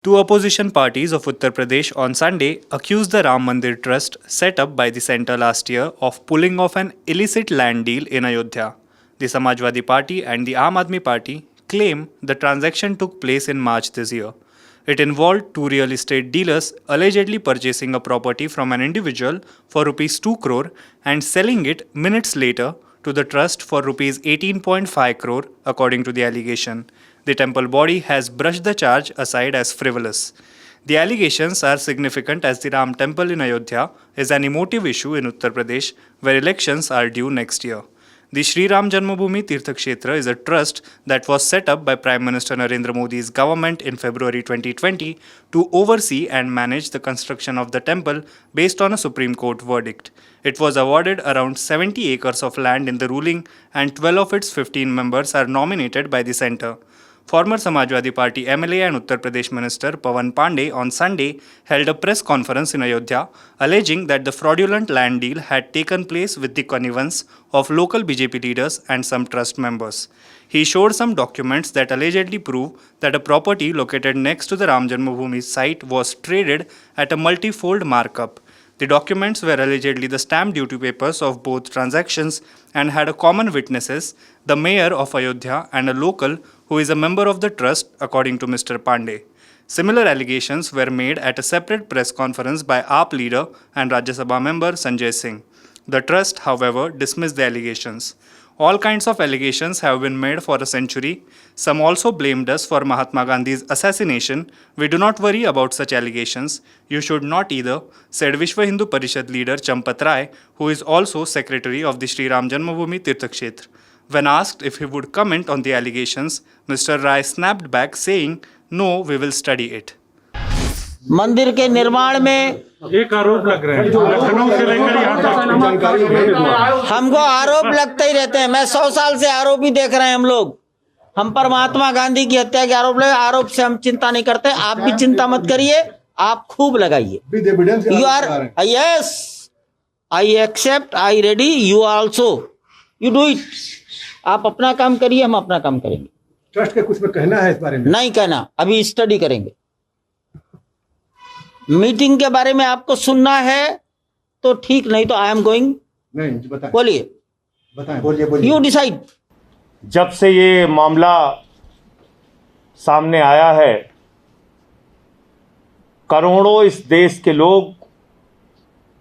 Two opposition parties of Uttar Pradesh on Sunday accused the Ram Mandir Trust set up by the centre last year of pulling off an illicit land deal in Ayodhya. The Samajwadi Party and the Aam Aadmi Party claim the transaction took place in March this year. It involved two real estate dealers allegedly purchasing a property from an individual for rupees 2 crore and selling it minutes later to the trust for rupees 18.5 crore, according to the allegation. The temple body has brushed the charge aside as frivolous. The allegations are significant as the Ram temple in Ayodhya is an emotive issue in Uttar Pradesh where elections are due next year. The Sri Ram Janmabhoomi Tirtha Kshetra is a trust that was set up by Prime Minister Narendra Modi's government in February 2020 to oversee and manage the construction of the temple based on a Supreme Court verdict. It was awarded around 70 acres of land in the ruling and 12 of its 15 members are nominated by the centre. Former Samajwadi Party MLA and Uttar Pradesh Minister Pawan Pandey on Sunday held a press conference in Ayodhya alleging that the fraudulent land deal had taken place with the connivance of local BJP leaders and some trust members. He showed some documents that allegedly prove that a property located next to the Ram Janmabhoomi site was traded at a multi-fold markup. The documents were allegedly the stamp duty papers of both transactions and had a common witnesses, the mayor of Ayodhya and a local who is a member of the trust, according to Mr. Pandey. Similar allegations were made at a separate press conference by AAP leader and Rajya Sabha member Sanjay Singh. The trust, however, dismissed the allegations. All kinds of allegations have been made for a century. Some also blamed us for Mahatma Gandhi's assassination. We do not worry about such allegations. You should not either, said Vishwa Hindu Parishad leader Champat Rai, who is also secretary of the Sri Ram Janmabhoomi Tirtha Kshetra. When asked if he would comment on the allegations, Mr. Rai snapped back saying, "No, we will study it." मंदिर के निर्माण में एक आरोप लग रहे हैं लखनऊ से लेकर यहाँ तक हमको आरोप लगते ही रहते हैं। मैं 100 साल से आरोप ही देख रहे हैं हम लोग। हम पर महात्मा गांधी की हत्या के आरोप लगे, आरोप से हम चिंता नहीं करते। आप भी चिंता मत करिए, आप खूब लगाइए। You are yes, I accept, I ready, you also, you do it. आप अपना काम करिए, हम अपना काम करेंगे। ट्रस्ट के कुछ में कहना है इस बारे में? नहीं कहना, अभी स्टडी करेंगे। मीटिंग के बारे में आपको सुनना है तो ठीक, नहीं तो आई एम गोइंग। नहीं, बताएं। बोलिए, बताएं, बोलिए। You decide. जब से ये मामला सामने आया है, करोड़ों इस देश के लोग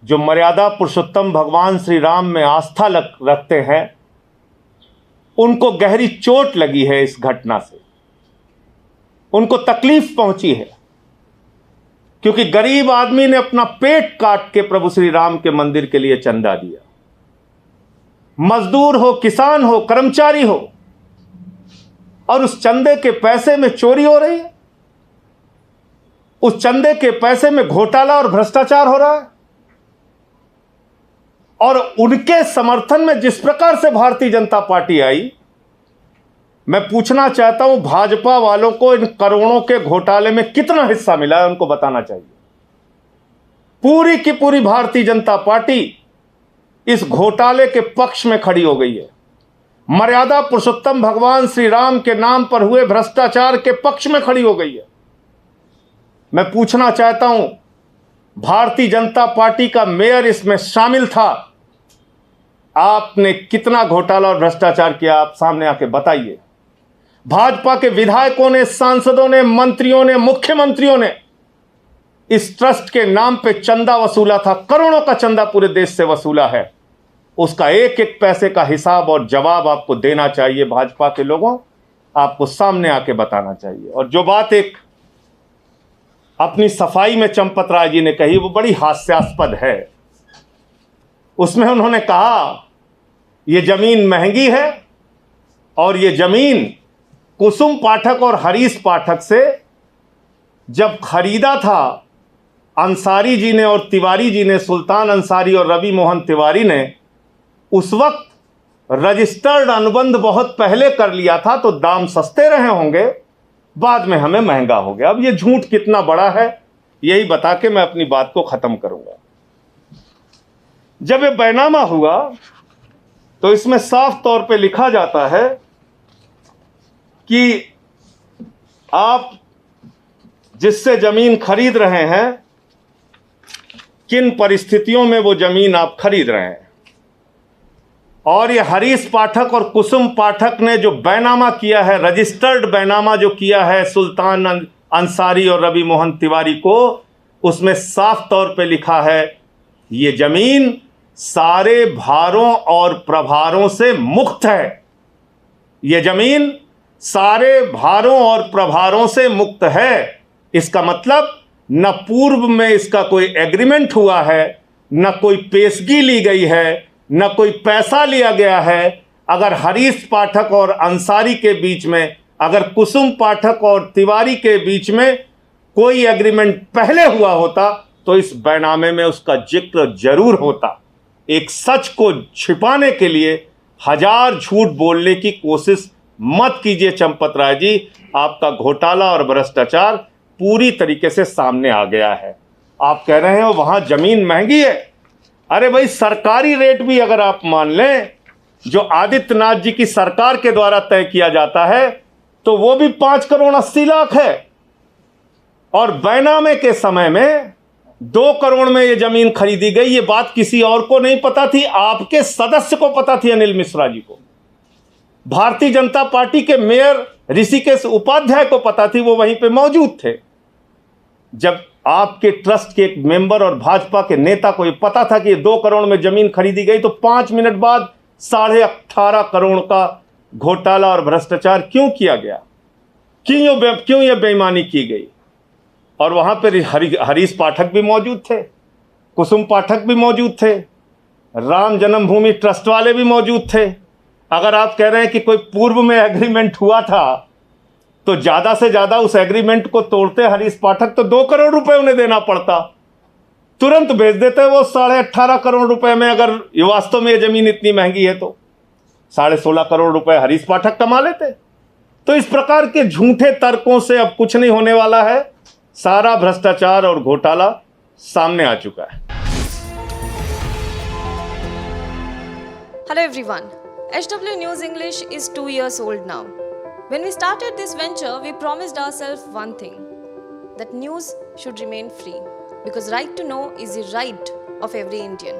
जो मर्यादा पुरुषोत्तम भगवान श्री राम में आस्था रखते हैं, उनको गहरी चोट लगी है इस घटना से। उनको तकलीफ पहुंची है क्योंकि गरीब आदमी ने अपना पेट काट के प्रभु श्री राम के मंदिर के लिए चंदा दिया। मजदूर हो, किसान हो, कर्मचारी हो, और उस चंदे के पैसे में चोरी हो रही है, उस चंदे के पैसे में घोटाला और भ्रष्टाचार हो रहा है। और उनके समर्थन में जिस प्रकार से भारतीय जनता पार्टी आई, मैं पूछना चाहता हूं भाजपा वालों को इन करोड़ों के घोटाले में कितना हिस्सा मिला है, उनको बताना चाहिए। पूरी की पूरी भारतीय जनता पार्टी इस घोटाले के पक्ष में खड़ी हो गई है। मर्यादा पुरुषोत्तम भगवान श्री राम के नाम पर हुए भ्रष्टाचार के पक्ष में खड़ी हो गई है। मैं पूछना चाहता हूं भारतीय जनता पार्टी का मेयर इसमें शामिल था, आपने कितना घोटाला और भ्रष्टाचार किया, आप सामने आके बताइए। भाजपा के विधायकों ने, सांसदों ने, मंत्रियों ने, मुख्यमंत्रियों ने इस ट्रस्ट के नाम पे चंदा वसूला था, करोड़ों का चंदा पूरे देश से वसूला है। उसका एक एक पैसे का हिसाब और जवाब आपको देना चाहिए। भाजपा के लोगों, आपको सामने आके बताना चाहिए। और जो बात एक अपनी सफाई में चंपत राय जी ने कही, वो बड़ी हास्यास्पद है। उसमें उन्होंने कहा ये जमीन महंगी है और ये जमीन कुसुम पाठक और हरीश पाठक से जब खरीदा था अंसारी जी ने और तिवारी जी ने, सुल्तान अंसारी और रवि मोहन तिवारी ने, उस वक्त रजिस्टर्ड अनुबंध बहुत पहले कर लिया था तो दाम सस्ते रहे होंगे, बाद में हमें महंगा हो गया। अब ये झूठ कितना बड़ा है, यही बता के मैं अपनी बात को खत्म करूंगा। जब ये बैनामा हुआ तो इसमें साफ तौर पे लिखा जाता है कि आप जिससे जमीन खरीद रहे हैं, किन परिस्थितियों में वो जमीन आप खरीद रहे हैं। और ये हरीश पाठक और कुसुम पाठक ने जो बैनामा किया है, रजिस्टर्ड बैनामा जो किया है सुल्तान अंसारी और रवि मोहन तिवारी को, उसमें साफ तौर पे लिखा है ये जमीन सारे भारों और प्रभारों से मुक्त है। ये जमीन सारे भारों और प्रभारों से मुक्त है। इसका मतलब न पूर्व में इसका कोई एग्रीमेंट हुआ है, न कोई पेशगी ली गई है, न कोई पैसा लिया गया है। अगर हरीश पाठक और अंसारी के बीच में, अगर कुसुम पाठक और तिवारी के बीच में कोई एग्रीमेंट पहले हुआ होता तो इस बैनामे में उसका जिक्र जरूर होता। एक सच को छिपाने के लिए हजार झूठ बोलने की कोशिश मत कीजिए चंपत राय जी। आपका घोटाला और भ्रष्टाचार पूरी तरीके से सामने आ गया है। आप कह रहे हो वहां जमीन महंगी है। अरे भाई, सरकारी रेट भी अगर आप मान लें जो आदित्यनाथ जी की सरकार के द्वारा तय किया जाता है तो वो भी 5 करोड़ 80 लाख है। और बैनामे के समय में 2 करोड़ में ये जमीन खरीदी गई। ये बात किसी और को नहीं पता थी, आपके सदस्य को पता थी, अनिल मिश्रा जी को। भारतीय जनता पार्टी के मेयर ऋषिकेश उपाध्याय को पता थी, वो वहीं पे मौजूद थे। जब आपके ट्रस्ट के एक मेंबर और भाजपा के नेता को ये पता था कि 2 करोड़ में जमीन खरीदी गई तो 5 मिनट बाद 18.5 करोड़ का घोटाला और भ्रष्टाचार क्यों किया गया? क्यों ये बेईमानी की गई? और वहां पर हरीश पाठक भी मौजूद थे, कुसुम पाठक भी मौजूद थे, राम जन्मभूमि ट्रस्ट वाले भी मौजूद थे। अगर आप कह रहे हैं कि कोई पूर्व में एग्रीमेंट हुआ था तो ज्यादा से ज्यादा उस एग्रीमेंट को तोड़ते हरीश पाठक तो 2 करोड़ रुपए उन्हें देना पड़ता, तुरंत भेज देते वो 18.5 करोड़ रुपए में। अगर ये वास्तव में ये जमीन इतनी महंगी है तो 16.5 करोड़ रुपए हरीश पाठक कमा लेते। तो इस प्रकार के झूठे तर्कों से अब कुछ नहीं होने वाला है। सारा भ्रष्टाचार और घोटाला सामने आ चुका है। Hello everyone. HW News English is 2 years old now. When we started this venture, we promised ourselves one thing, that news should remain free, because right to know is the right of every Indian.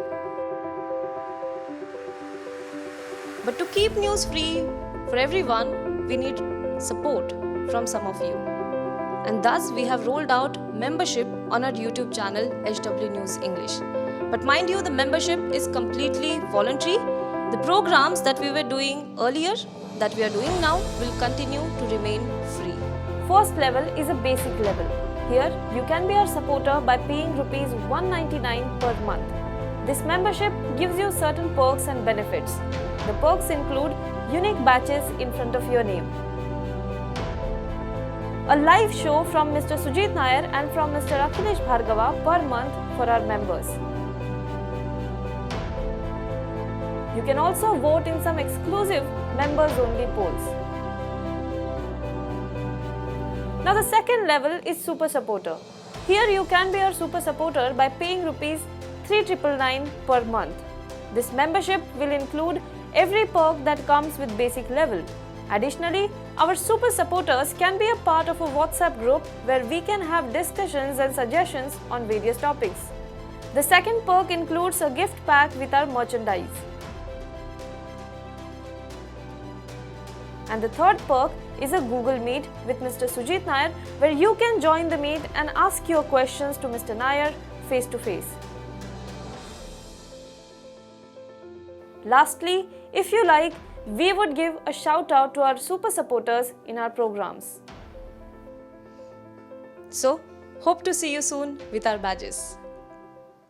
But to keep news free for everyone, we need support from some of you. And thus we have rolled out membership on our YouTube channel HW News English. But mind you, the membership is completely voluntary. The programs that we were doing earlier, that we are doing now, will continue to remain free. First level is a basic level. Here you can be our supporter by paying rupees 199 per month. This membership gives you certain perks and benefits. The perks include unique badges in front of your name, a live show from Mr. Sujit Nair and from Mr. Akhilesh Bhargava per month for our members. You can also vote in some exclusive members-only polls. Now the second level is Super Supporter. Here you can be our Super Supporter by paying rupees 3,999 per month. This membership will include every perk that comes with basic level. Additionally, our Super Supporters can be a part of a WhatsApp group where we can have discussions and suggestions on various topics. The second perk includes a gift pack with our merchandise. And the third perk is a Google Meet with Mr. Sujit Nair, where you can join the meet and ask your questions to Mr. Nair face to face. Lastly, if you like, we would give a shout out to our super supporters in our programs. So, hope to see you soon with our badges.